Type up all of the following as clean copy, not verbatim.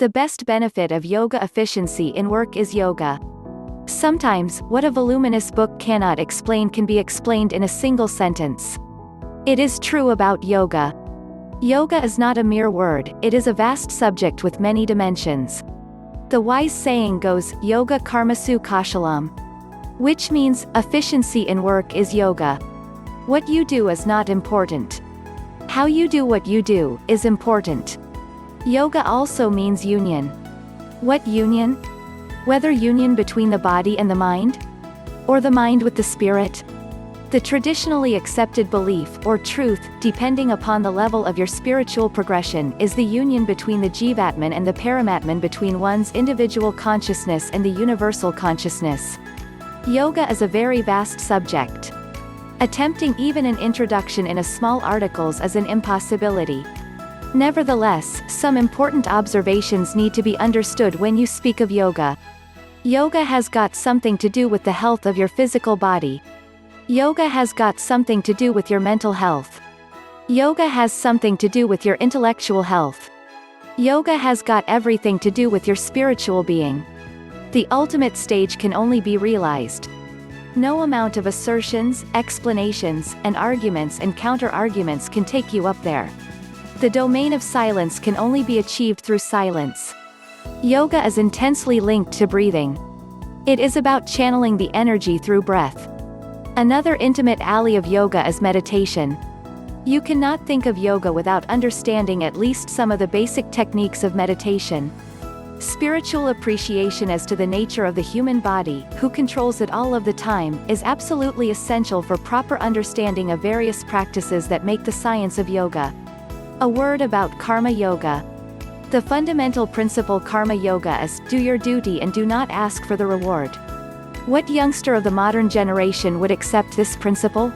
The best benefit of yoga efficiency in work is yoga. Sometimes, what a voluminous book cannot explain can be explained in a single sentence. It is true about yoga. Yoga is not a mere word, it is a vast subject with many dimensions. The wise saying goes, yoga karmasu kaushalam, which means, efficiency in work is yoga. What you do is not important. How you do what you do, is important. Yoga also means union. What union? Whether union between the body and the mind? Or the mind with the spirit? The traditionally accepted belief, or truth, depending upon the level of your spiritual progression, is the union between the Jeevatman and the Paramatman, between one's individual consciousness and the universal consciousness. Yoga is a very vast subject. Attempting even an introduction in a small articles is an impossibility. Nevertheless, some important observations need to be understood when you speak of yoga. Yoga has got something to do with the health of your physical body. Yoga has got something to do with your mental health. Yoga has something to do with your intellectual health. Yoga has got everything to do with your spiritual being. The ultimate stage can only be realized. No amount of assertions, explanations, and arguments and counter-arguments can take you up there. The domain of silence can only be achieved through silence. Yoga is intensely linked to breathing. It is about channeling the energy through breath. Another intimate ally of yoga is meditation. You cannot think of yoga without understanding at least some of the basic techniques of meditation. Spiritual appreciation as to the nature of the human body, who controls it all of the time, is absolutely essential for proper understanding of various practices that make the science of yoga. A word about karma yoga. The fundamental principle karma yoga is, do your duty and do not ask for the reward. What youngster of the modern generation would accept this principle?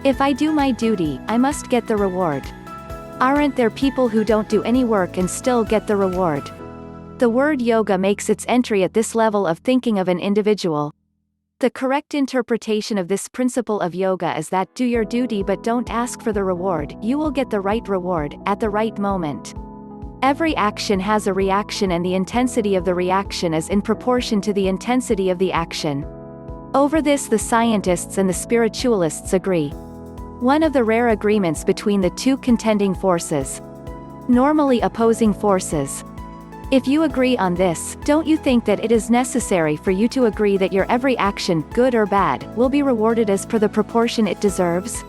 If I do my duty, I must get the reward. Aren't there people who don't do any work and still get the reward? The word yoga makes its entry at this level of thinking of an individual. The correct interpretation of this principle of yoga is that do your duty but don't ask for the reward, you will get the right reward, at the right moment. Every action has a reaction and the intensity of the reaction is in proportion to the intensity of the action. Over this the scientists and the spiritualists agree. One of the rare agreements between the two contending forces. Normally opposing forces. If you agree on this, don't you think that it is necessary for you to agree that your every action, good or bad, will be rewarded as per the proportion it deserves?